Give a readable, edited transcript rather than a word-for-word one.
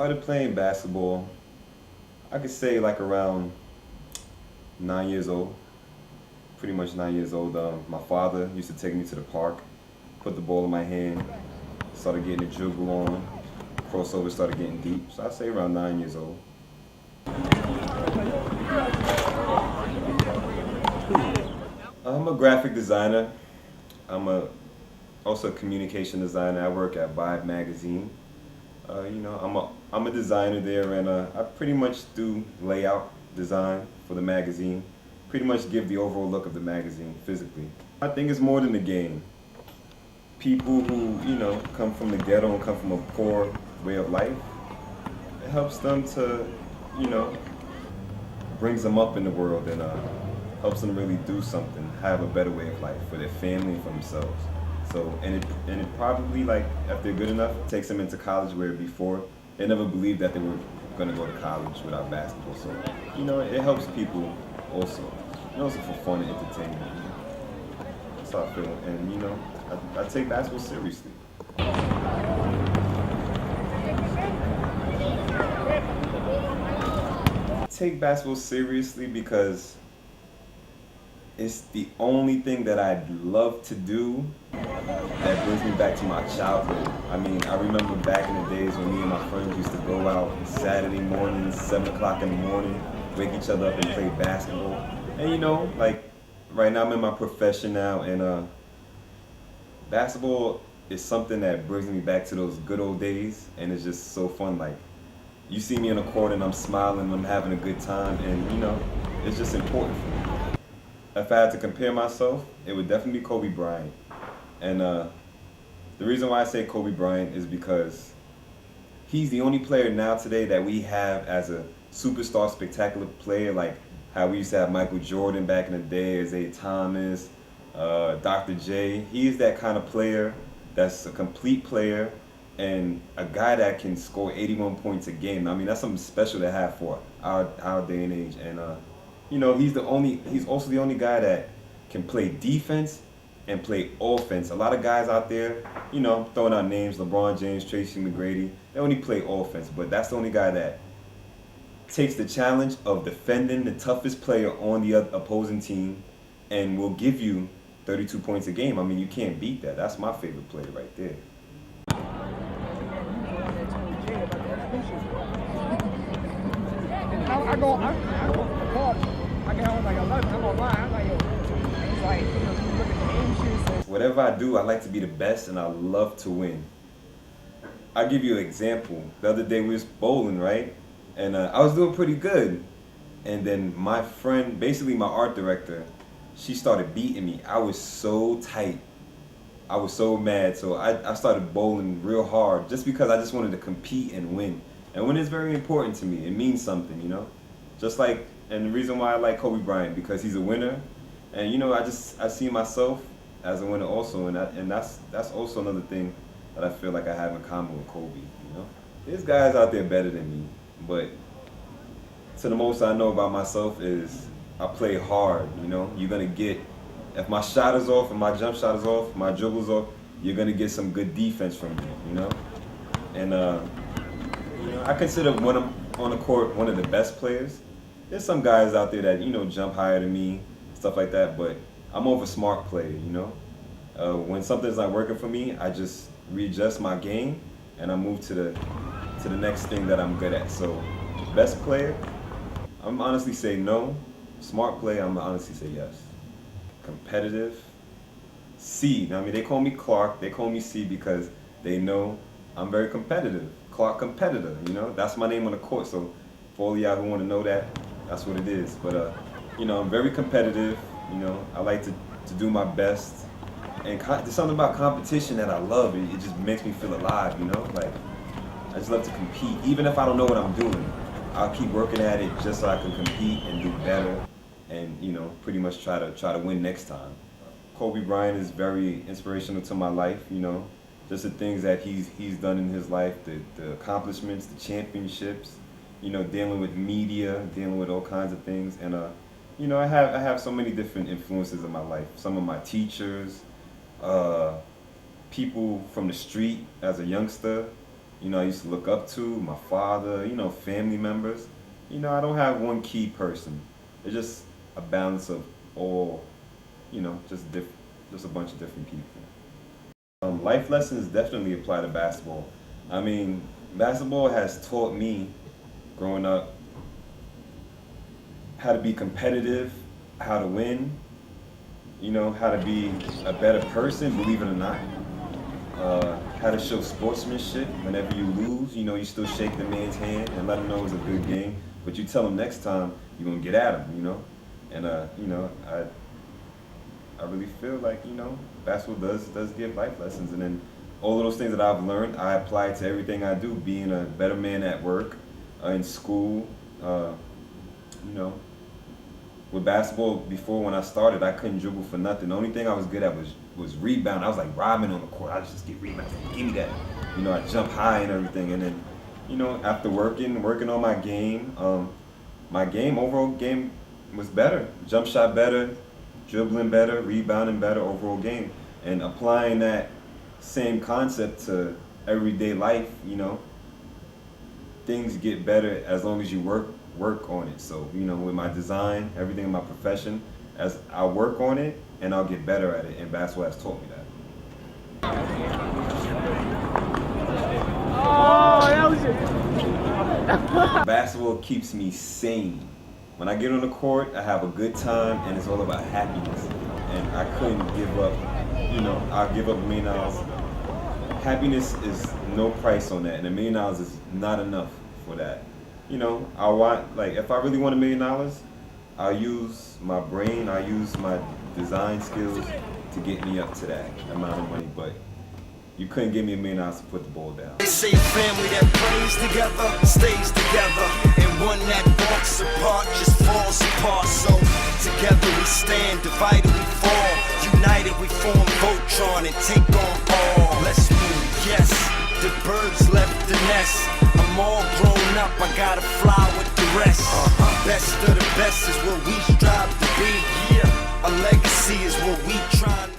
started playing basketball, I could say like around 9 years old. Pretty much 9 years old. My father used to take me to the park, put the ball in my hand, started getting the dribble on, crossover started getting deep. So I'd say around 9 years old. I'm a graphic designer. Also a communication designer. I work at Vibe Magazine. I'm a designer there, and I pretty much do layout design for the magazine. Pretty much give the overall look of the magazine physically. I think it's more than the game. People who come from the ghetto and come from a poor way of life, it helps them to you know brings them up in the world and helps them really do something, have a better way of life for their family and for themselves. So, and it probably, like, if they're good enough, takes them into college where before they never believed that they were going to go to college without basketball. So, it helps people also. And also for fun and entertainment. That's how I feel. And, I take basketball seriously. I take basketball seriously because it's the only thing that I'd love to do that brings me back to my childhood. I mean, I remember back in the days when me and my friends used to go out Saturday mornings, 7 o'clock in the morning, wake each other up and play basketball. And like right now I'm in my profession now, and basketball is something that brings me back to those good old days, and it's just so fun. Like, you see me on the court and I'm smiling, I'm having a good time, and it's just important for me. If I had to compare myself, it would definitely be Kobe Bryant. And the reason why I say Kobe Bryant is because he's the only player now today that we have as a superstar, spectacular player, like how we used to have Michael Jordan back in the day, Isaiah Thomas, Dr. J. He's that kind of player that's a complete player and a guy that can score 81 points a game. I mean, that's something special to have for our day and age. And he's also the only guy that can play defense and play offense. A lot of guys out there, throwing out names, LeBron James, Tracy McGrady, they only play offense, but that's the only guy that takes the challenge of defending the toughest player on the opposing team and will give you 32 points a game. I mean, you can't beat that. That's my favorite player right there. I go to the park. I get home like 11. I'm gonna lie. I'm like, yo, it's like, you look at the game shoes. Whatever I do, I like to be the best, and I love to win. I'll give you an example. The other day we was bowling, right? And I was doing pretty good. And then my friend, basically my art director, she started beating me. I was so tight. I was so mad. So I started bowling real hard just because I just wanted to compete and win. And win is very important to me. It means something, Just like, and the reason why I like Kobe Bryant, because he's a winner. And I see myself as a winner also, and that's also another thing that I feel like I have in common with Kobe. There's guys out there better than me, but to the most I know about myself is I play hard. You're gonna get, if my shot is off, if my jump shot is off, my dribble's off, you're gonna get some good defense from me. And I consider when I'm on the court one of the best players. There's some guys out there that jump higher than me, stuff like that, but I'm more of a smart player. When something's not working for me, I just readjust my game and I move to the next thing that I'm good at. So, best player, I'm honestly say no. Smart player, I'm honestly say yes. Competitive, C. I mean, they call me Clarke. They call me C because they know I'm very competitive. Clarke competitor. That's my name on the court. So, for all y'all who want to know that, that's what it is. But I'm very competitive. I like to do my best. And there's something about competition that I love. It just makes me feel alive, Like, I just love to compete. Even if I don't know what I'm doing, I'll keep working at it just so I can compete and do better and, pretty much try to win next time. Kobe Bryant is very inspirational to my life, Just the things that he's done in his life, the accomplishments, the championships, dealing with media, dealing with all kinds of things. And, I have so many different influences in my life. Some of my teachers, people from the street as a youngster, I used to look up to, my father, family members. I don't have one key person. It's just a balance of all, just a bunch of different people. Life lessons definitely apply to basketball. I mean, basketball has taught me growing up how to be competitive, how to win, how to be a better person, believe it or not. How to show sportsmanship whenever you lose. You still shake the man's hand and let him know it was a good game, but you tell him next time you're going to get at him. And, I really feel like, basketball does give life lessons. And then all of those things that I've learned, I apply to everything I do, being a better man at work, in school, you know. With basketball, before when I started, I couldn't dribble for nothing. The only thing I was good at was rebound. I was like robbing on the court. I just get rebounds. Give me that. I jump high and everything. And then, after working on my game, overall game was better. Jump shot better, dribbling better, rebounding better, overall game. And applying that same concept to everyday life, things get better as long as you work on it. So, with my design, everything in my profession, as I work on it and I'll get better at it, and basketball has taught me that. Oh, that was it. Basketball keeps me sane. When I get on the court, I have a good time, and it's all about happiness. And I couldn't give up, I'll give up $1 million. Happiness is no price on that, and $1 million is not enough for that. I want, if I really want $1 million, I'll use my brain, I'll use my design skills to get me up to that amount of money, but you couldn't give me $1 million to put the ball down. They say family that plays together stays together, and one that walks apart just falls apart. So together we stand, divided we fall, united we form Voltron and take on all. Let's move, yes, the birds left the nest. I'm all grown up, I gotta fly with the rest. Best of the best is what we strive to be. Yeah, a legacy is what we trying